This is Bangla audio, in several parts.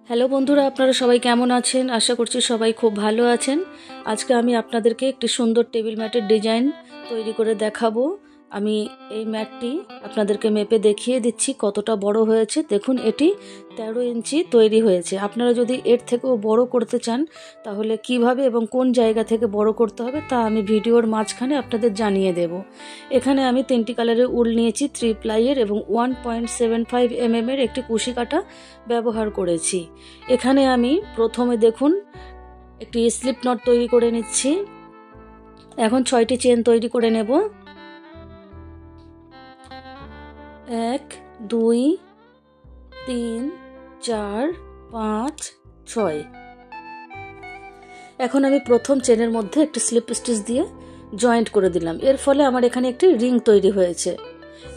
হ্যালো বন্ধুরা, আপনারা সবাই কেমন আছেন? আশা করছি সবাই খুব ভালো আছেন। আজকে আমি আপনাদেরকে একটি সুন্দর টেবিল ম্যাটের ডিজাইন তৈরি করে দেখাবো। আমি এই ম্যাটটি আপনাদেরকে মেপে দেখিয়ে দিচ্ছি কতটা বড় হয়েছে। দেখুন, এটি 13 ইঞ্চি তৈরি হয়েছে। আপনারা যদি এর থেকেও বড় করতে চান তাহলে কিভাবে এবং কোন জায়গা থেকে বড় করতে হবে তা আমি ভিডিওর মাঝখানে আপনাদের জানিয়ে দেব। এখানে আমি 3টি কালারের উল নিয়েছি, 3 প্লাইয়ের এবং 1.75 mm এর একটি কুশি কাটা ব্যবহার করেছি। এখানে আমি প্রথমে দেখুন একটি স্লিপ নট তৈরি করে নিচ্ছি। এখন 6টি চেন তৈরি করে নেব। 1 2 3 4 5 6। এখন আমি প্রথম চেনের মধ্যে একটি স্লিপ স্টিচ দিয়ে জয়েন্ট করে দিলাম। এর ফলে আমার এখানে একটি রিং তৈরি হয়েছে।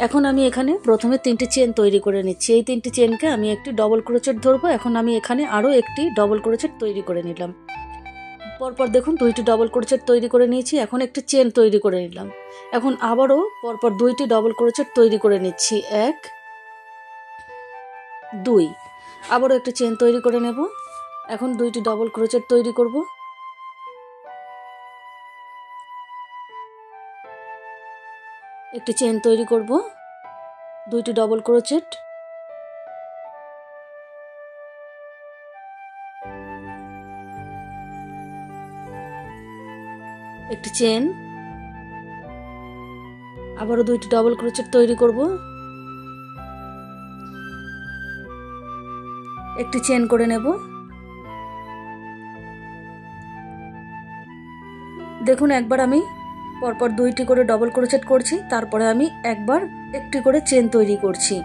এখন আমি এখানে প্রথমে 3টি চেন তৈরি করে নিচ্ছি। এই 3টি চেনকে আমি একটি ডবল ক্রোচেট ধরবো। এখন আমি এখানে আরও একটি ডবল ক্রোচেট তৈরি করে নিলাম। পরপর দেখুন 2টি ডবল ক্রোচেট তৈরি করে নিয়েছি। এখন একটি চেন তৈরি করে নিলাম। এখন আবারও পরপর 2টি ডবল ক্রোচেট তৈরি করে নিচ্ছি। 1 2। আবারও একটি চেন তৈরি করে নেব। এখন 2টি ডবল ক্রোচেট তৈরি করব। একটি চেন তৈরি করব, 2টি ডবল ক্রোচেট, একটি চেন, আবারও 2টি ডবল ক্রোচেট তৈরি করব, একটি চেন করে নেব। দেখুন, একবার আমি পরপর 2টি করে ডবল ক্রোচেট করছি, তারপরে আমি একবার একটি করে চেন তৈরি করছি।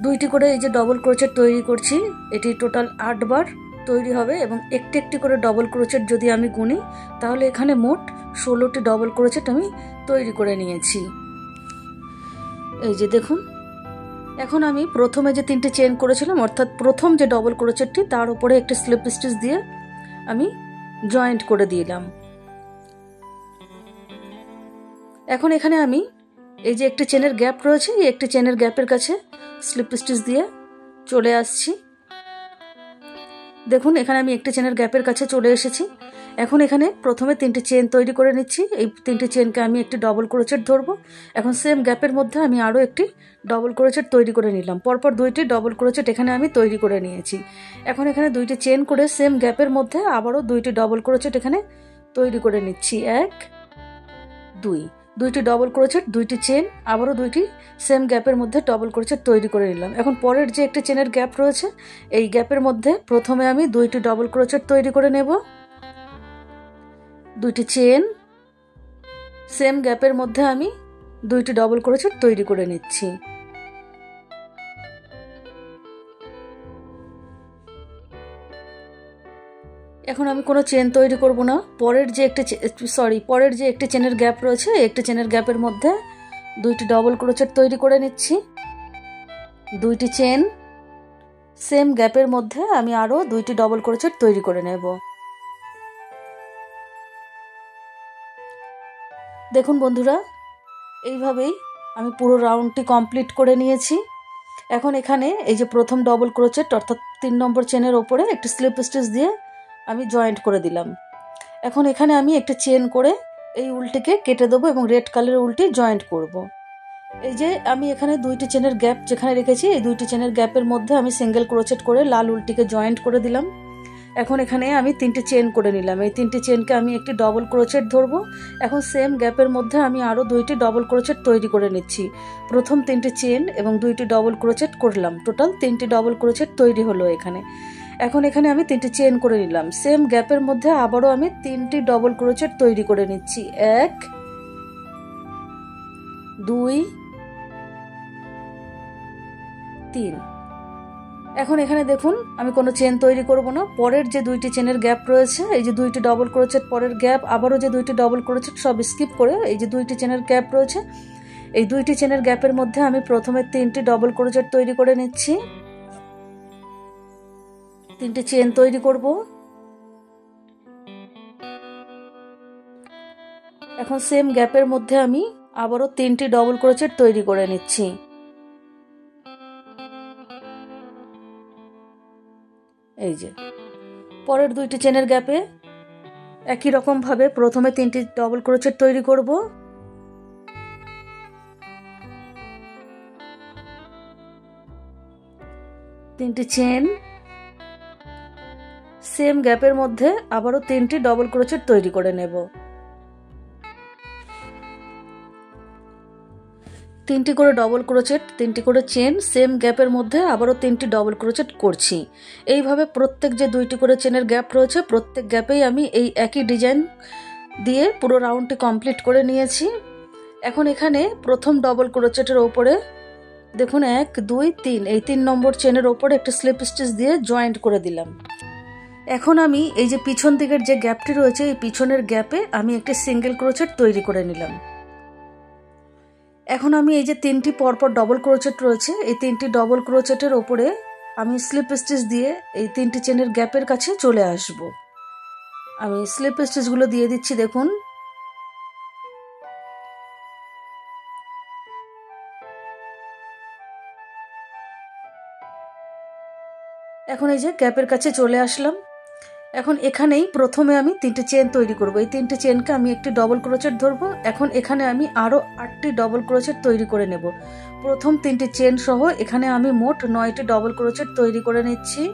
2টি করে এই যে ডবল ক্রোচেট তৈরি করছি, এটি টোটাল 8 বার তৈরি হবে এবং একটি একটি করে ডবল ক্রোচেট যদি আমি গুনি তাহলে এখানে মোট 16টি ডবল ক্রোচেট আমি তৈরি করে নিয়েছি। এই যে দেখুন, এখন আমি প্রথমে যে 3টি চেন করেছিলাম অর্থাৎ প্রথম যে ডবল ক্রোচেটটি তার উপরে একটি স্লিপ স্টিচ দিয়ে আমি জয়েন্ট করে দিলাম। এখন এখানে আমি এই যে একটি চেনের গ্যাপ রয়েছে, এই একটি চেনের গ্যাপের কাছে স্লিপ স্টিচ দিয়ে চলে আসছি। দেখুন, এখানে আমি একটি চেনের গ্যাপের কাছে চলে এসেছি। এখন এখানে প্রথমে 3টি চেন তৈরি করে নিচ্ছি। এই 3টি চেনকে আমি একটি ডবল ক্রোচেট ধরবো। এখন সেম গ্যাপের মধ্যে আমি আরও একটি ডবল ক্রোচেট তৈরি করে নিলাম। পরপর 2টি ডবল ক্রোচেট এখানে আমি তৈরি করে নিয়েছি। এখন এখানে 2টি চেন করে সেম গ্যাপের মধ্যে আবারও 2টি ডবল ক্রোচেট এখানে তৈরি করে নিচ্ছি। 1 2। 2টি ডবল ক্রোচেট, 2টি চেন, আবারও 2টি সেম গ্যাপের মধ্যে ডবল ক্রোচেট তৈরি করে নিলাম। এখন পরের যে একটি চেনের গ্যাপ রয়েছে এই গ্যাপের মধ্যে প্রথমে আমি 2টি ডবল ক্রোচেট তৈরি করে নেব। 2টি চেন, সেম গ্যাপের মধ্যে আমি 2টি ডবল ক্রোচেট তৈরি করে নিচ্ছি। এখন আমি কোনো চেন তৈরি করব না। পরের যে একটি চেনের গ্যাপ রয়েছে একটি চেনের গ্যাপের মধ্যে 2টি ডবল ক্রোচেট তৈরি করে নিচ্ছি। 2টি চেন, সেম গ্যাপের মধ্যে আমি আরও 2টি ডবল ক্রোচেট তৈরি করে নেব। দেখুন বন্ধুরা, এইভাবেই আমি পুরো রাউন্ডটি কমপ্লিট করে নিয়েছি। এখন এখানে এই যে প্রথম ডবল ক্রোচেট অর্থাৎ 3 নম্বর চেনের ওপরে একটি স্লিপ স্টিচ দিয়ে আমি জয়েন্ট করে দিলাম। এখন এখানে আমি একটি চেন করে এই উলটিকে কেটে দেবো এবং রেড কালারের উলটি জয়েন্ট করব। এই যে আমি এখানে 2টি চেনের গ্যাপ যেখানে রেখেছি এই 2টি চেনের গ্যাপের মধ্যে আমি সিঙ্গেল ক্রোচেট করে লাল উলটিকে জয়েন্ট করে দিলাম। এখন এখানে আমি 3টি চেন করে নিলাম। এই 3টি চেনকে আমি একটি ডবল ক্রোচেট ধরবো। এখন সেম গ্যাপের মধ্যে আমি আরও 2টি ডবল ক্রোচেট তৈরি করে নিচ্ছি। প্রথম 3টি চেন এবং 2টি ডবল ক্রোচেট করলাম, টোটাল 3টি ডবল ক্রোচেট তৈরি হলো এখানে। এখন এখানে আমি 3টি চেন করে নিলাম। সেম গ্যাপের মধ্যে আবারও আমি 3টি ডবল ক্রোচেট তৈরি করে নিচ্ছি। 1 2 3। এখন এখানে দেখুন, আমি কোনো চেন তৈরি করব না। পরের যে 2টি চেনের গ্যাপ রয়েছে এই যে 2টি ডবল ক্রোচেট, পরের গ্যাপ, আবারও যে 2টি ডবল ক্রোচেট সব স্কিপ করে এই যে 2টি চেনের গ্যাপ রয়েছে এই 2টি চেনের গ্যাপের মধ্যে আমি প্রথমে 3টি ডবল ক্রোচেট তৈরি করে নিচ্ছি। 3টি চেন তৈরি করব। এখন সেম গ্যাপের মধ্যে আমি আবারও 3টি ডবল ক্রোচেট তৈরি করে নিচ্ছি। এই যে পরের দুইটি চেনের গ্যাপে একই রকম ভাবে প্রথমে 3টি ডবল ক্রোচেট তৈরি করব। তিনটি চেন, সেম গ্যাপের মধ্যে আবারও 3টি ডবল ক্রোচেট তৈরি করে নেব। 3টি করে ডবল ক্রোচেট, 3টি করে চেন, সেম গ্যাপের মধ্যে আবারও 3টি ডবল ক্রোচেট করছি। এইভাবে প্রত্যেক যে 2টি করে চেনের গ্যাপ রয়েছে প্রত্যেক গ্যাপেই আমি এই একই ডিজাইন দিয়ে পুরো রাউন্ডটি কমপ্লিট করে নিয়েছি। এখন এখানে প্রথম ডবল ক্রোচেটের ওপরে দেখুন 1 2 3 এই 3 নম্বর চেনের ওপরে একটা স্লিপ স্টিচ দিয়ে জয়েন্ট করে দিলাম। এখন আমি এই যে পিছন দিকের যে গ্যাপটি রয়েছে এই পিছনের গ্যাপে আমি একটা সিঙ্গেল ক্রোচেট তৈরি করে নিলাম। এখন আমি এই যে 3টি পরপর ডবল ক্রোচেট রয়েছে এই 3টি ডবল ক্রোচেটের ওপরে আমি স্লিপ স্টিচ দিয়ে এই 3টি চেনের গ্যাপের কাছে চলে আসব। আমি স্লিপ স্টিচগুলো দিয়ে দিচ্ছি। দেখুন এখন এই যে গ্যাপের কাছে চলে আসলাম। এখন এখানেই প্রথমে আমি 3টে চেন তৈরি করব। এই 3টে চেনকে আমি একটি ডবল ক্রোচেট ধরবো। এখন এখানে আমি আরো 8টি ডবল ক্রোচেট তৈরি করে নেব। প্রথম 3টে চেন সহ এখানে আমি মোট 9টি ডবল ক্রোচেট তৈরি করে নিচ্ছি।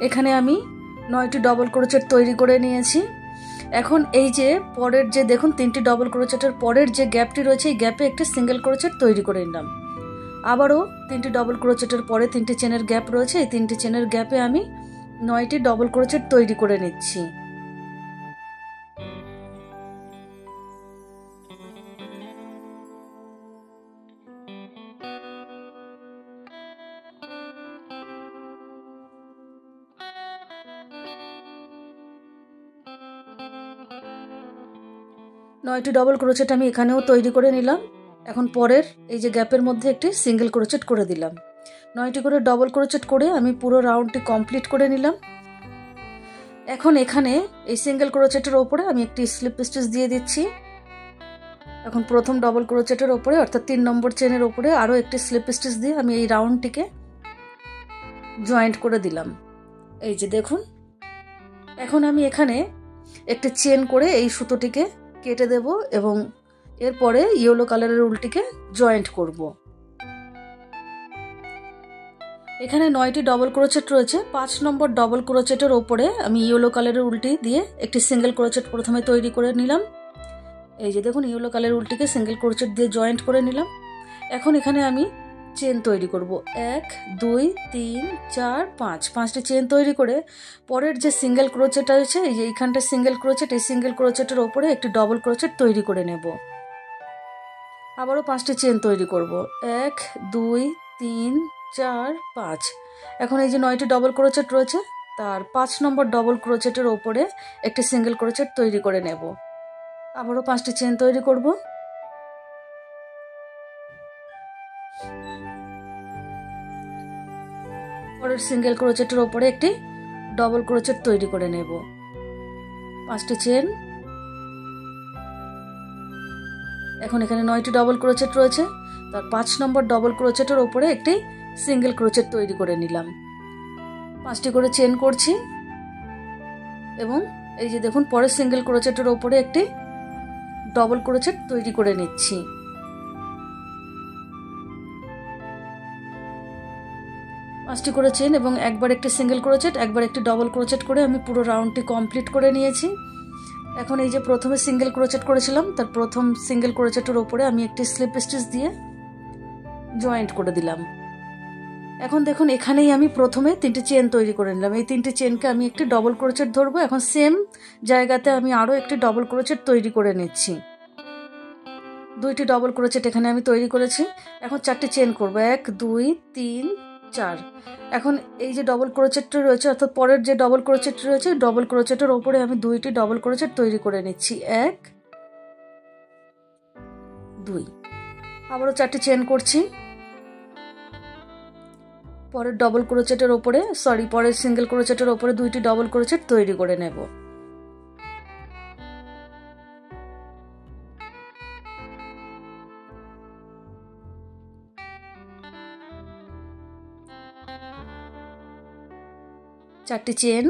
এখানে আমি 9টি ডবল ক্রোচেট তৈরি করে নিয়েছি। এখন এই যে পরের যে দেখুন 3টি ডবল ক্রোচেটের পরের যে গ্যাপটি রয়েছে এই গ্যাপে একটি সিঙ্গেল ক্রোচেট তৈরি করে নিলাম। আবারও 3টি ডবল ক্রোচেটের পরে 3টি চেনের গ্যাপ রয়েছে এই 3টি চেনের গ্যাপে আমি 9টি ডবল ক্রোচেট তৈরি করে নিচ্ছি। নয়টি ডবল ক্রোচেট আমি এখানেও তৈরি করে নিলাম। এখন পরের এই যে গ্যাপের মধ্যে একটি সিঙ্গেল ক্রোচেট করে দিলাম। 9টি করে ডবল ক্রোচেট করে আমি পুরো রাউন্ডটি কমপ্লিট করে নিলাম। এখন এখানে এই সিঙ্গেল ক্রোচেটের ওপরে আমি একটি স্লিপ স্টিচ দিয়ে দিচ্ছি। এখন প্রথম ডবল ক্রোচেটের ওপরে অর্থাৎ 3 নম্বর চেনের ওপরে আরও একটি স্লিপ স্টিচ দিয়ে আমি এই রাউন্ডটিকে জয়েন্ট করে দিলাম। এই যে দেখুন এখন আমি এখানে একটি চেন করে এই সুতোটিকে কেটে দেব এবং এরপরে ইয়েলো কালারের উলটিকে জয়েন্ট করব। এখানে 9টি ডবল ক্রোচেট রয়েছে। 5 নম্বর ডবল ক্রোচেটের ওপরে আমি ইয়েলো কালারের উলটি দিয়ে একটি সিঙ্গেল ক্রোচেট প্রথমে তৈরি করে নিলাম। এই যে দেখুন ইয়েলো কালারের উলটিকে সিঙ্গেল ক্রোচেট দিয়ে জয়েন্ট করে নিলাম। এখন এখানে আমি চেন তৈরি করব। 1 2 3 4 5 5টি চেন তৈরি করে পরের যে সিঙ্গেল ক্রোচেট আছে এই যে এইখানটা সিঙ্গেল ক্রোচেট এই সিঙ্গেল ক্রোচেটের ওপরে একটি ডবল ক্রোচেট তৈরি করে নেব। আবারও 5টি চেন তৈরি করব। 1 2 3 4 5। এখন এই যে 9টি ডবল ক্রোচেট রয়েছে তার 5 নম্বর ডবল ক্রোচেটের ওপরে একটি সিঙ্গেল ক্রোচেট তৈরি করে নেব। আবারও 5টি চেন তৈরি করব। পরের সিঙ্গেল ক্রোচেটের ওপরে একটি ডবল ক্রোচেট তৈরি করে নেব। 5টি চেন। এখন এখানে 9টি ডবল ক্রোচেট রয়েছে তার 5 নম্বর ডবল ক্রোচেটের ওপরে একটি সিঙ্গেল ক্রোচেট তৈরি করে নিলাম। 5টি করে চেন করছি এবং এই যে দেখুন পরের সিঙ্গেল ক্রোচেটের ওপরে একটি ডবল ক্রোচেট তৈরি করে নিচ্ছি। 5টি করে চেন এবং একবার একটি সিঙ্গেল ক্রোচেট একবার একটি ডবল ক্রোচেট করে আমি পুরো রাউন্ডটি কমপ্লিট করে নিয়েছি। এখন এই যে প্রথমে সিঙ্গেল ক্রোচেট করেছিলাম তার প্রথম সিঙ্গেল ক্রোচেটের ওপরে আমি একটি স্লিপ স্টিচ দিয়ে জয়েন্ট করে দিলাম। এখন দেখুন এখানেই আমি প্রথমে 3টি চেন তৈরি করে নিলাম। এই 3টি চেনকে আমি একটি ডবল ক্রোচেট ধরবো। এখন সেম জায়গাতে আমি আরও একটি ডবল ক্রোচেট তৈরি করে নিচ্ছি। 2টি ডবল ক্রোচেট এখানে আমি তৈরি করেছি। এখন 4টি চেন করব। 1 2 3 4। এখন এই যে ডবল ক্রোচেটটা রয়েছে অর্থাৎ পরের যে ডবল ক্রোচেট রয়েছে ডবল ক্রোচেটের ওপরে আমি 2টি ডবল ক্রোচেট তৈরি করে নিচ্ছি। 1 2। আবারও 4টি চেন করছি। পরের ডবল ক্রোচেটের ওপরে পরের সিঙ্গেল ক্রোচেটের ওপরে দুইটি ডবল ক্রোচেট তৈরি করে নেব। চারটি চেন,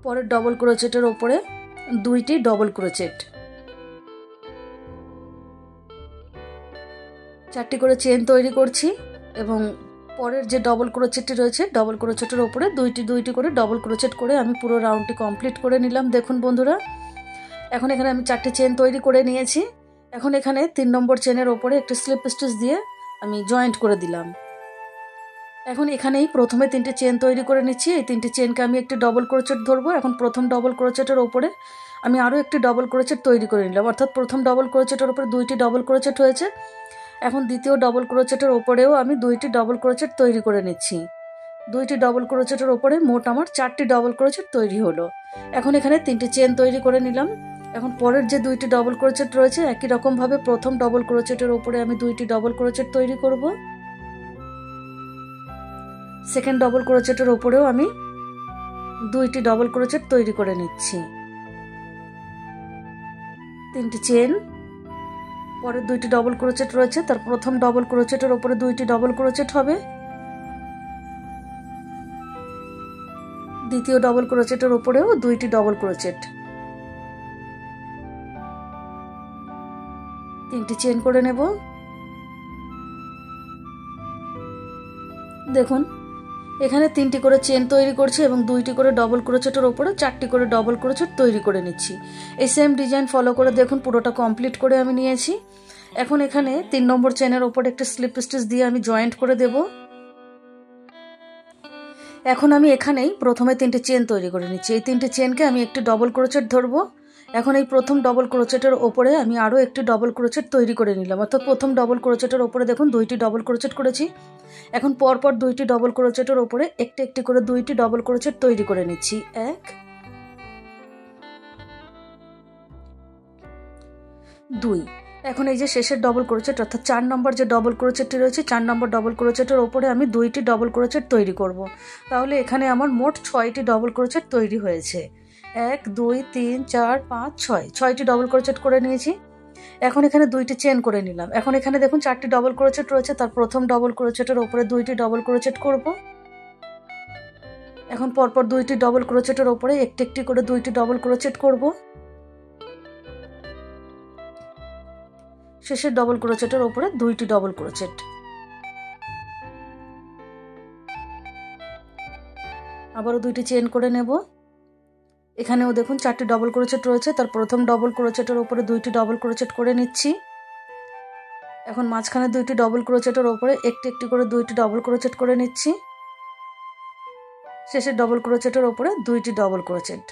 পরের ডবল ক্রোচেটের ওপরে দুইটি ডবল ক্রোচেট, চারটি করে চেন তৈরি করছি এবং পরের যে ডবল ক্রোচেটটি রয়েছে ডবল ক্রোচেটের ওপরে দুইটি করে ডবল ক্রোচেট করে আমি পুরো রাউন্ডটি কমপ্লিট করে নিলাম। দেখুন বন্ধুরা, এখন এখানে আমি চারটি চেন তৈরি করে নিয়েছি। এখন এখানে 3 নম্বর চেনের ওপরে একটি স্লিপ স্টিচ দিয়ে আমি জয়েন্ট করে দিলাম। এখন এখানেই প্রথমে 3টে চেন তৈরি করে নিচ্ছি। এই 3টে চেনকে আমি একটি ডবল ক্রোচেট ধরবো। এখন প্রথম ডবল ক্রোচেটের ওপরে আমি আরও একটি ডবল ক্রোচেট তৈরি করে নিলাম, অর্থাৎ প্রথম ডবল ক্রোচেটের ওপরে দুইটি ডবল ক্রোচেট হয়েছে। এখন দ্বিতীয় ডবল ক্রোচেটের ওপরেও আমি দুইটি ডবল ক্রোচেট তৈরি করে নিচ্ছি। দুইটি ডবল ক্রোচেটের ওপরে মোট আমার 4টি ডবল ক্রোচেট তৈরি হলো। এখন এখানে 3টি চেন তৈরি করে নিলাম। এখন পরের যে দুইটি ডবল ক্রোচেট রয়েছে একই রকমভাবে প্রথম ডবল ক্রোচেটের ওপরে আমি দুইটি ডবল ক্রোচেট তৈরি করব। সেকেন্ড ডবল ক্রোচেটের ওপরেও আমি দুইটি ডবল ক্রোচেট তৈরি করে নিচ্ছি। 3টি চেন, পরে দুইটি ডবল ক্রোচেট রয়েছে, তার প্রথম ডবল ক্রোচেটের ওপরে দুইটি ডবল ক্রোচেট হবে, দ্বিতীয় ডবল ক্রোচেটের ওপরেও দুইটি ডবল ক্রোচেট, 3টি চেন করে নেব। দেখুন এখানে 3টি করে চেন তৈরি করছি এবং দুইটি করে ডবল ক্রোচেটের ওপরে 4টি করে ডবল ক্রোচেট তৈরি করে নিচ্ছি। এই সেম ডিজাইন ফলো করে দেখুন পুরোটা কমপ্লিট করে আমি নিয়েছি। এখন এখানে 3 নম্বর চেনের ওপরে একটা স্লিপ স্টিচ দিয়ে আমি জয়েন্ট করে দেব। এখন আমি এখানেই প্রথমে 3টে চেন তৈরি করে নিচ্ছি। এই 3টে চেনকে আমি একটি ডবল ক্রোচেট ধরবো। এখন এই প্রথম ডবল ক্রোচেটের ওপরে আমি আরও একটি ডবল ক্রোচেট তৈরি করে নিলাম, অর্থাৎ প্রথম ডবল ক্রোচেটের ওপরে দেখুন দুইটি ডবল ক্রোচেট করেছি। এখন পরপর দুইটি ডবল ক্রোচেটের ওপরে একটি একটি করে দুইটি ডবল ক্রোচেট তৈরি করে নিচ্ছি। 1 2। এখন এই যে শেষের ডবল ক্রোচেট অর্থাৎ 4 নম্বর যে ডবল ক্রোচেটটি রয়েছে 4 নম্বর ডবল ক্রোচেটের ওপরে আমি দুইটি ডবল ক্রোচেট তৈরি করব। তাহলে এখানে আমার মোট 6টি ডবল ক্রোচেট তৈরি হয়েছে। 1 2 3 4 5 6, 6টি ডবল ক্রোচেট করে নিয়েছি। এখন এখানে দুইটি চেন করে নিলাম। এখন এখানে দেখুন 4টি ডবল ক্রোচেট রয়েছে, তার প্রথম ডবল ক্রোচেটের ওপরে দুইটি ডবল ক্রোচেট করব। এখন পরপর দুইটি ডবল ক্রোচেটের ওপরে একটি একটি করে দুইটি ডবল ক্রোচেট করব। শেষের ডবল ক্রোচেটের ওপরে দুইটি ডবল ক্রোচেট। আবারও দুইটি চেন করে নেব। এখানেও দেখুন 4টি ডবল ক্রোচেট রয়েছে, তার প্রথম ডবল ক্রোচেটের ওপরে দুইটি ডবল ক্রোচেট করে নিচ্ছি। এখন মাঝখানে দুইটি ডবল ক্রোচেটের ওপরে একটি একটি করে দুইটি ডবল ক্রোচেট করে নিচ্ছি। শেষের ডবল ক্রোচেটের ওপরে দুইটি ডবল ক্রোচেট।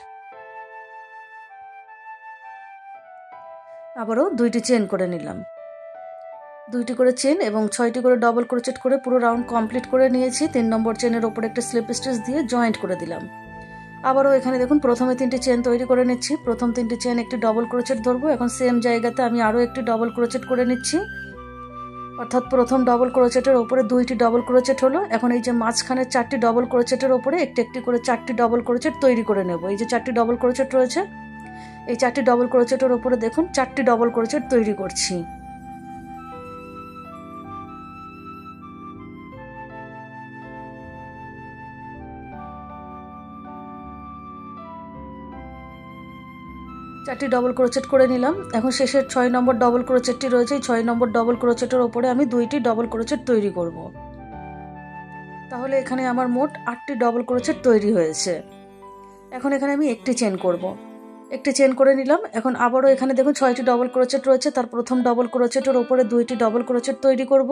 আবারও দুইটি চেন করে নিলাম। দুইটি করে চেন এবং 6টি করে ডবল ক্রোচেট করে পুরো রাউন্ড কমপ্লিট করে নিয়েছি। 3 নম্বর চেনের ওপরে একটা স্লিপ স্টিচ দিয়ে জয়েন্ট করে দিলাম। আবারও এখানে দেখুন প্রথমে 3টি চেন তৈরি করে নিচ্ছি। প্রথম 3টি চেন একটি ডবল ক্রোচেট ধরবো। এখন সেম জায়গাতে আমি আরও একটি ডবল ক্রোচেট করে নিচ্ছি, অর্থাৎ প্রথম ডবল ক্রোচেটের ওপরে দুইটি ডবল ক্রোচেট হলো। এখন এই যে মাঝখানের 4টি ডবল ক্রোচেটের ওপরে একটি একটি করে 4টি ডবল ক্রোচেট তৈরি করে নেব। এই যে 4টি ডবল ক্রোচেট রয়েছে, এই 4টি ডবল ক্রোচেটের ওপরে দেখুন 4টি ডবল ক্রোচেট তৈরি করছি। চারটি ডবল ক্রোচেট করে নিলাম। এখন শেষের 6 নম্বর ডবল ক্রোচেটটি রয়েছে, এই 6 নম্বর ডবল ক্রোচেটের ওপরে আমি দুইটি ডবল ক্রোচেট তৈরি করব। তাহলে এখানে আমার মোট 8টি ডবল ক্রোচেট তৈরি হয়েছে। এখন এখানে আমি একটি চেন করব। একটি চেন করে নিলাম। এখন আবারও এখানে দেখুন 6টি ডবল ক্রোচেট রয়েছে, তার প্রথম ডবল ক্রোচেটের ওপরে দুইটি ডবল ক্রোচেট তৈরি করব।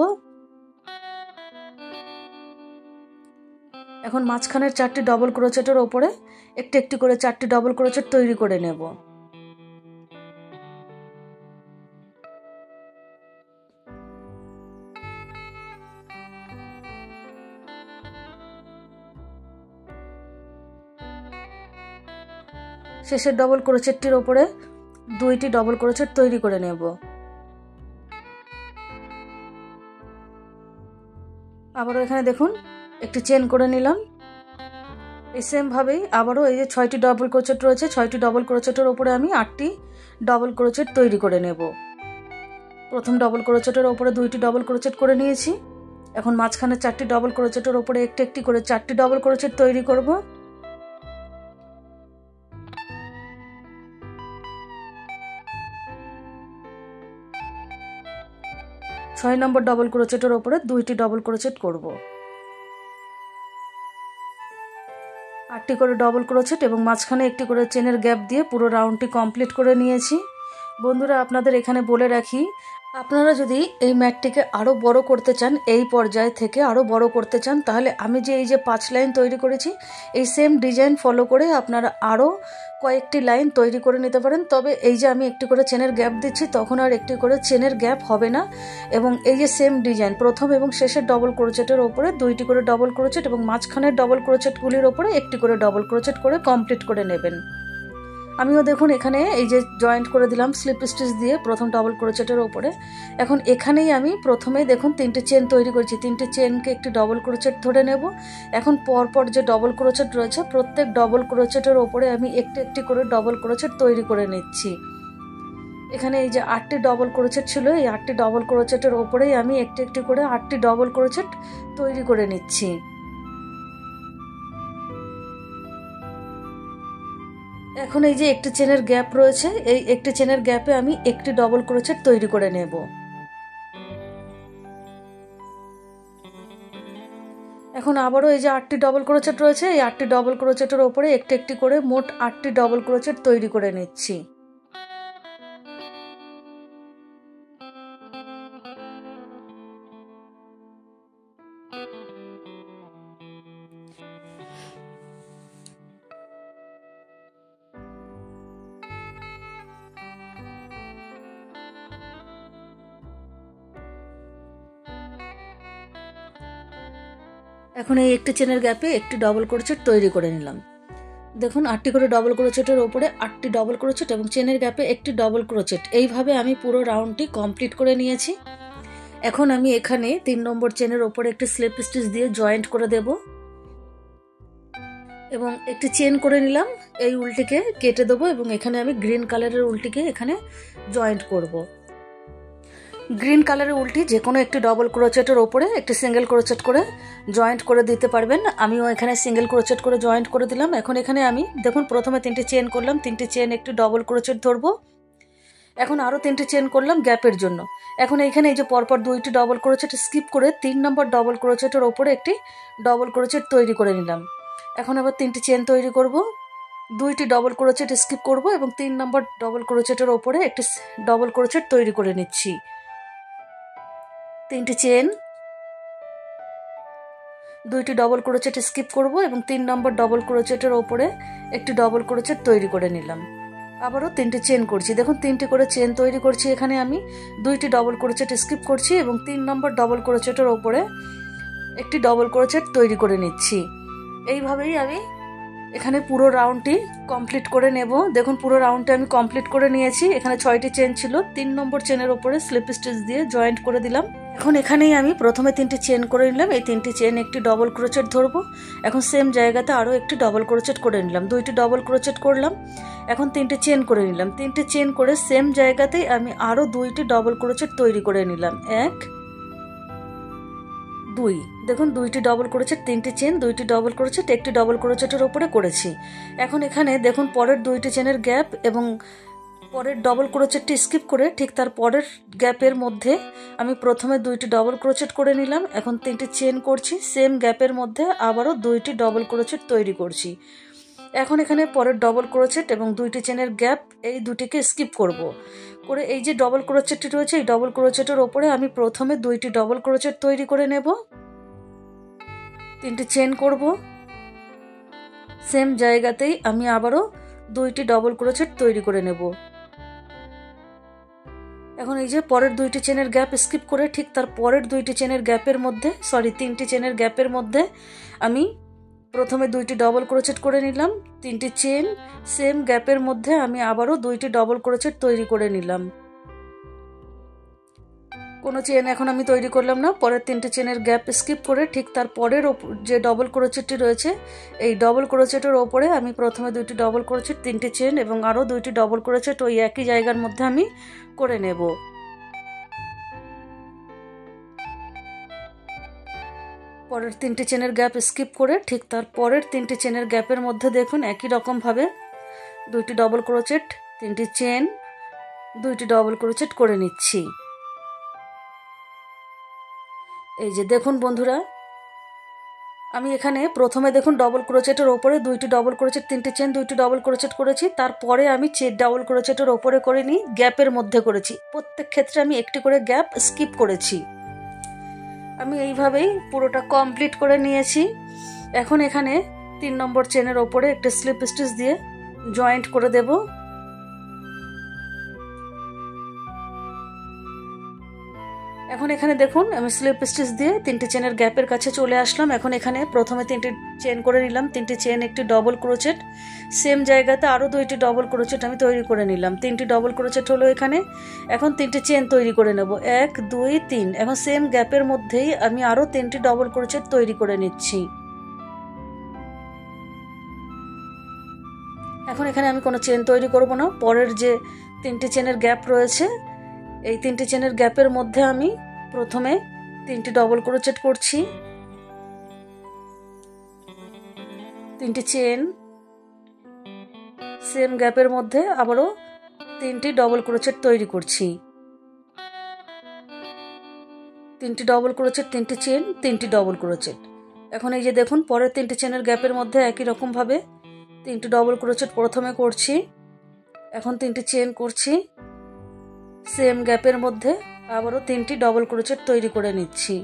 এখন মাঝখানের 4টি ডবল ক্রোচেটের ওপরে একটি একটি করে 4টি ডবল ক্রোচেট তৈরি করে নেব। শেষের ডবল ক্রোচেটটির ওপরে দুইটি ডবল ক্রোচেট তৈরি করে নেব। আবারও এখানে দেখুন একটি চেন করে নিলাম। এই সেম ভাবেই আবারও এই যে 6টি ডবল ক্রোচেট রয়েছে, 6টি ডবল ক্রোচেটের ওপরে আমি 8টি ডবল ক্রোচেট তৈরি করে নেব। প্রথম ডবল ক্রোচেটের ওপরে 2টি ডবল ক্রোচেট করে নিয়েছি। এখন মাঝখানে 4টি ডবল ক্রোচেটের ওপরে একটি একটি করে 4টি ডবল ক্রোচেট তৈরি করব। ছয় নম্বর ডবল ক্রোচেটের ওপরে 2টি ডবল ক্রোচেট করব। 8টি করে ডবল ক্রোচেট এবং মাঝখানে একটি করে চেনের গ্যাপ দিয়ে পুরো রাউন্ডটি কমপ্লিট করে নিয়েছি। বন্ধুরা, আপনাদের এখানে বলে রাখি, আপনারা যদি এই ম্যাটটিকে আরও বড় করতে চান, এই পর্যায় থেকে আরও বড় করতে চান, তাহলে আমি যে এই যে 5 লাইন তৈরি করেছি এই সেম ডিজাইন ফলো করে আপনারা আরও কয়েকটি লাইন তৈরি করে নিতে পারেন। তবে এই যে আমি একটি করে চেনের গ্যাপ দিচ্ছি, তখন আর একটি করে চেনের গ্যাপ হবে না। এবং এই যে সেম ডিজাইন প্রথম এবং শেষের ডবল ক্রোচেটের ওপরে 2টি করে ডবল ক্রোচেট এবং মাঝখানের ডবল ক্রোচেটগুলির ওপরে একটি করে ডবল ক্রোচেট করে কমপ্লিট করে নেবেন। আমিও দেখুন এখানে এই যে জয়েন্ট করে দিলাম স্লিপ স্টিচ দিয়ে প্রথম ডবল ক্রোচেটের ওপরে। এখন এখানেই আমি প্রথমে দেখুন 3টে চেন তৈরি করেছি। 3টে চেনকে একটি ডবল ক্রোচেট ধরে নেব। এখন পরপর যে ডবল ক্রোচেট রয়েছে প্রত্যেক ডবল ক্রোচেটের ওপরে আমি একটি একটি করে ডবল ক্রোচেট তৈরি করে নিচ্ছি। এখানে এই যে 8টি ডবল ক্রোচেট ছিল, এই 8টি ডবল ক্রোচেটের ওপরেই আমি একটি একটি করে 8টি ডবল ক্রোচেট তৈরি করে নিচ্ছি। এখন এই যে একটি চেনের গ্যাপ রয়েছে, এই একটি চেনের গ্যাপে আমি একটি ডবল ক্রোচেট তৈরি করে নেব। এখন আবারও এই যে 8টি ডবল ক্রোচেট রয়েছে, এই 8টি ডবল ক্রোচেটের ওপরে একটি একটি করে মোট 8টি ডবল ক্রোচেট তৈরি করে নিচ্ছি। এখন এই একটি চেনের গ্যাপে একটি ডবল ক্রোচেট তৈরি করে নিলাম। দেখুন 8টি করে ডবল ক্রোচেটের ওপরে 8টি ডবল ক্রোচেট এবং চেনের গ্যাপে একটি ডবল ক্রোচেট, এইভাবে আমি পুরো রাউন্ডটি কমপ্লিট করে নিয়েছি। এখন আমি এখানে 3 নম্বর চেনের ওপরে একটি স্লিপ স্টিচ দিয়ে জয়েন্ট করে দেব এবং একটি চেন করে নিলাম। এই উলটিকে কেটে দেবো এবং এখানে আমি গ্রিন কালারের উলটিকে এখানে জয়েন্ট করব। গ্রিন কালারের উলটি যে কোনো একটি ডবল ক্রোচেটের ওপরে একটি সিঙ্গেল ক্রোচেট করে জয়েন্ট করে দিতে পারবেন। আমিও এখানে সিঙ্গেল ক্রোচেট করে জয়েন্ট করে দিলাম। এখন এখানে আমি দেখুন প্রথমে 3টি চেন করলাম, 3টি চেন একটি ডবল ক্রোচেট ধরবো। এখন আরও 3টি চেন করলাম গ্যাপের জন্য। এখন এইখানে এই যে পরপর 2টি ডবল ক্রোচেট স্কিপ করে 3 নম্বর ডবল ক্রোচেটের ওপরে একটি ডবল ক্রোচেট তৈরি করে নিলাম। এখন আবার 3টি চেন তৈরি করব, 2টি ডবল ক্রোচেট স্কিপ করব এবং 3 নম্বর ডবল ক্রোচেটের ওপরে একটি ডবল ক্রোচেট তৈরি করে নিচ্ছি। 3টি চেন, 2টি ডবল ক্রোচেট স্কিপ করব এবং 3 নম্বর ডবল ক্রোচেটের ওপরে একটি ডবল ক্রোচেট তৈরি করে নিলাম। আবারও 3টি চেন করছি। দেখুন 3টি করে চেন তৈরি করছি। এখানে আমি 2টি ডবল ক্রোচেট স্কিপ করছি এবং 3 নম্বর ডবল ক্রোচেটের ওপরে একটি ডবল ক্রোচেট তৈরি করে নিচ্ছি। এইভাবেই আমি এখানে পুরো রাউন্ডটি কমপ্লিট করে নেব। দেখুন পুরো রাউন্ডটি আমি কমপ্লিট করে নিয়েছি। এখানে 6টি চেন ছিল, 3 নম্বর চেনের ওপরে স্লিপ স্টিচ দিয়ে জয়েন্ট করে দিলাম। এখন এখানেই আমি প্রথমে 3টি চেন করে নিলাম, এই 3টি চেন একটি ডবল ক্রোচেট ধরবো। এখন সেম জায়গাতে আরও একটি ডবল ক্রোচেট করে নিলাম, 2টি ডবল ক্রোচেট করলাম। এখন 3টি চেন করে নিলাম, 3টি চেন করে সেম জায়গাতেই আমি আরও 2টি ডবল ক্রোচেট তৈরি করে নিলাম। 1 2, দেখুন 2টি ডবল ক্রোচেট, 3টি চেন, 2টি ডবল ক্রোচেট একটি ডবল ক্রোচেটের ওপরে করেছি। এখন এখানে দেখুন পরের 2টি চেনের গ্যাপ এবং পরের ডবল ক্রোচেটটি স্কিপ করে ঠিক তার পরের গ্যাপের মধ্যে আমি প্রথমে 2টি ডবল ক্রোচেট করে নিলাম। এখন 3টি চেন করছি, সেম গ্যাপের মধ্যে আবারও 2টি ডবল ক্রোচেট তৈরি করছি। এখন এখানে পরের ডবল ক্রোচেট এবং 2টি চেনের গ্যাপ এই দুটিকে স্কিপ করব করে এই যে ডবল ক্রোচেটটি রয়েছে এই ডবল ক্রোচেটের ওপরে আমি প্রথমে 2টি ডবল ক্রোচেট তৈরি করে নেব, 3টি চেন করব, সেম জায়গাতেই আমি আবারও 2টি ডবল ক্রোচেট তৈরি করে নেব। এখন এই যে পরের 2টি চেনের গ্যাপ স্কিপ করে ঠিক তার পরের 2টি চেনের গ্যাপের মধ্যে 3টি চেনের গ্যাপের মধ্যে আমি প্রথমে 2টি ডবল ক্রোচেট করে নিলাম, 3টি চেন, সেম গ্যাপের মধ্যে আমি আবারও 2টি ডবল ক্রোচেট তৈরি করে নিলাম। কোনো চেন এখন আমি তৈরি করলাম না। পরের 3টে চেনের গ্যাপ স্কিপ করে ঠিক তার পরের যে ডবল ক্রোচেটটি রয়েছে এই ডবল ক্রোচেটের ওপরে আমি প্রথমে 2টি ডবল ক্রোচেট, 3টে চেন এবং আরও 2টি ডবল ক্রোচেট ওই একই জায়গার মধ্যে আমি করে নেব। পরের 3টে চেনের গ্যাপ স্কিপ করে ঠিক তার পরের 3টে চেনের গ্যাপের মধ্যে দেখুন একই রকমভাবে 2টি ডবল ক্রোচেট, 3টি চেন, 2টি ডবল ক্রোচেট করে নিচ্ছি। এই যে দেখুন বন্ধুরা, আমি এখানে প্রথমে দেখুন ডবল ক্রোচেটের ওপরে 2টি ডবল ক্রোচেট, 3টে চেন, 2টি ডবল ক্রোচেট করেছি। তারপরে আমি ডবল ক্রোচেটের ওপরে করে নিই, গ্যাপের মধ্যে করেছি। প্রত্যেক ক্ষেত্রে আমি একটি করে গ্যাপ স্কিপ করেছি। আমি এইভাবেই পুরোটা কমপ্লিট করে নিয়েছি। এখন এখানে 3 নম্বর চেনের ওপরে একটা স্লিপ স্টিচ দিয়ে জয়েন্ট করে দেব। এখন এখানে দেখুন আমি স্লিপ স্টিচ দিয়ে 3টে চেনের গ্যাপের কাছে চলে আসলাম। এখন এখানে প্রথমে 3টে চেন করে নিলাম, 3টে চেন, একটি ডবল ক্রোচেট, সেম জায়গাতে আরও 2টি ডবল ক্রোচেট আমি তৈরি করে নিলাম। 3টি ডবল ক্রোচেট হলো এখানে। এখন 3টে চেন তৈরি করে নেব, 1 2 3। এখন সেম গ্যাপের মধ্যেই আমি আরও 3টি ডবল ক্রোচেট তৈরি করে নিচ্ছি। এখন এখানে আমি কোনো চেন তৈরি করব না। পরের যে 3টে চেনের গ্যাপ রয়েছে এই 3টে চেনের গ্যাপের মধ্যে আমি প্রথমে 3টি ডবল ক্রোচেট করছি, 3টি চেন, সেম গ্যাপের মধ্যে আবারও 3টি ডবল ক্রোচেট তৈরি করছি, 3টি ডবল ক্রোচেট, 3টি চেন, 3টি ডবল ক্রোচেট। এখন এই যে দেখুন পরের 3টে চেনের গ্যাপের মধ্যে একই রকমভাবে 3টি ডবল ক্রোচেট প্রথমে করছি, এখন 3টি চেন করছি, সেম গ্যাপের মধ্যে আবারও 3টি ডবল ক্রোচেট তৈরি করে নিচ্ছি।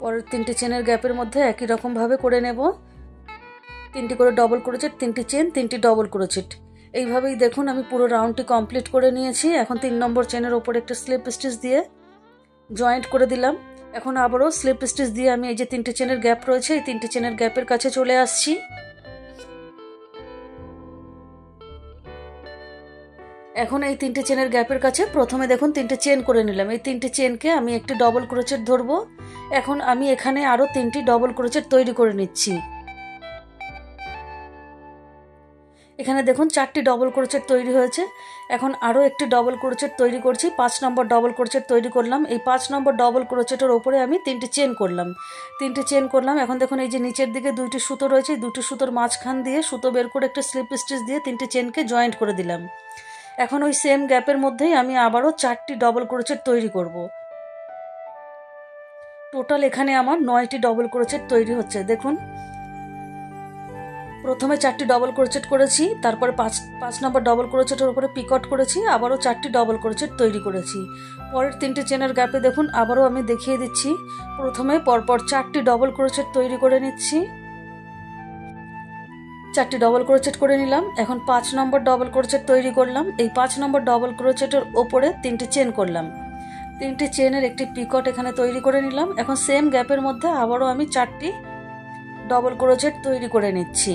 পরের 3টে চেনের গ্যাপের মধ্যে একই রকমভাবে করে নেব, 3টি করে ডবল ক্রোচেট, 3টি চেন, 3টি ডবল ক্রোচেট। এইভাবেই দেখুন আমি পুরো রাউন্ডটি কমপ্লিট করে নিয়েছি। এখন 3 নম্বর চেনের ওপরে একটা স্লিপ স্টিচ দিয়ে জয়েন্ট করে দিলাম। এখন আবারও স্লিপ স্টিচ দিয়ে আমি এই যে 3টে চেনের গ্যাপ রয়েছে এই 3টে চেনের গ্যাপের কাছে চলে আসছি। এখন এই 3টে চেনের গ্যাপের কাছে প্রথমে দেখুন 3টে চেন করে নিলাম। এই 3টে চেনকে আমি একটি ডবল ক্রোচেট ধরবো। এখন আমি এখানে আরও 3টি ডবল ক্রোচেট তৈরি করে নিচ্ছি। এখানে দেখুন 4টি ডবল ক্রোচেট তৈরি হয়েছে। এখন আরও একটি ডবল ক্রোচেট তৈরি করছি, 5 নম্বর ডবল ক্রোচেট তৈরি করলাম। এই 5 নম্বর ডবল ক্রোচেটের ওপরে আমি 3টে চেন করলাম, 3টে চেন করলাম। এখন দেখুন এই যে নিচের দিকে 2টি সুতো রয়েছে, 2টি সুতোর মাঝখান দিয়ে সুতো বের করে একটা স্লিপ স্টিচ দিয়ে 3টে চেনকে জয়েন্ট করে দিলাম। এখন ওই সেম গ্যাপের মধ্যেই আমি আবারও 4টি ডবল ক্রোচেট তৈরি করব। টোটাল এখানে আমার 9টি ডবল ক্রোচেট তৈরি হচ্ছে। দেখুন প্রথমে 4টি ডবল ক্রোচেট করেছি, তারপরে 5 নম্বর ডবল ক্রোচেটের উপরে পিকট করেছি, আবারও 4টি ডবল ক্রোচেট তৈরি করেছি। পরের 3টে চেনের গ্যাপে দেখুন আবারও আমি দেখিয়ে দিচ্ছি, প্রথমে পরপর 4টি ডবল ক্রোচেট তৈরি করে নিচ্ছি, 4টি ডবল ক্রোচেট করে নিলাম। এখন 5 নম্বর ডবল ক্রোচেট তৈরি করলাম। এই 5 নম্বর ডবল ক্রোচেটের ওপরে 3টে চেন করলাম, 3টে চেনের একটি পিকট এখানে তৈরি করে নিলাম। এখন সেম গ্যাপের মধ্যে আবারও আমি 4টি ডবল ক্রোচেট তৈরি করে নিচ্ছি।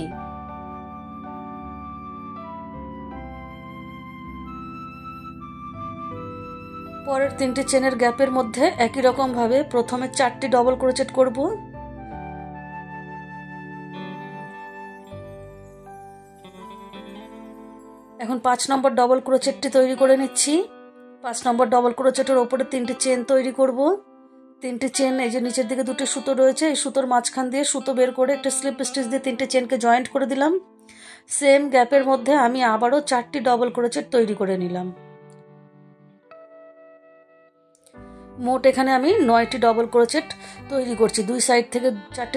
পরের 3টে চেনের গ্যাপের মধ্যে একই রকম ভাবে প্রথমে 4টি ডবল ক্রোচেট করব, এখন 5 নম্বর ডবল ক্রোচেটটি তৈরি করে নিচ্ছি। 5 নম্বর ডবল ক্রোচেটের ওপরে 3টে চেন তৈরি করব, 3টে চেন, এই যে নিচের দিকে 2টি সুতো রয়েছে এই সুতোর মাঝখান দিয়ে সুতো বের করে একটা স্লিপ স্টিচ দিয়ে 3টে চেনকে জয়েন্ট করে দিলাম। সেম গ্যাপের মধ্যে আমি আবারও 4টি ডবল ক্রোচেট তৈরি করে নিলাম। মোট এখানে আমি 9টি ডবল ক্রোচেট তৈরি করছি, দুই সাইড থেকে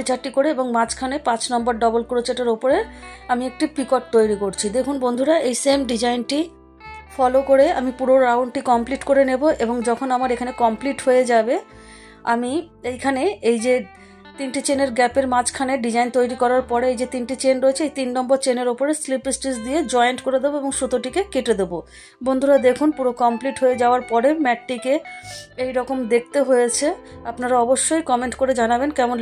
4টি করে এবং মাঝখানে 5 নম্বর ডবল ক্রোচেটের ওপরে আমি একটি পিকট তৈরি করছি। দেখুন বন্ধুরা এই সেম ডিজাইনটি ফলো করে আমি পুরো রাউন্ডটি কমপ্লিট করে নেব এবং যখন আমার এখানে কমপ্লিট হয়ে যাবে আমি এইখানে এই যে 3টে চেনের গ্যাপের মাঝখানে ডিজাইন তৈরি করার পরে এই যে 3টে চেন রয়েছে এই 3 নম্বর চেনের ওপরে স্লিপ স্টিচ দিয়ে জয়েন্ট করে দেবো এবং সুতোটিকে কেটে দেবো। বন্ধুরা দেখুন পুরো কমপ্লিট হয়ে যাওয়ার পরে ম্যাটটিকে এই রকম দেখতে হয়েছে। আপনারা অবশ্যই কমেন্ট করে জানাবেন কেমন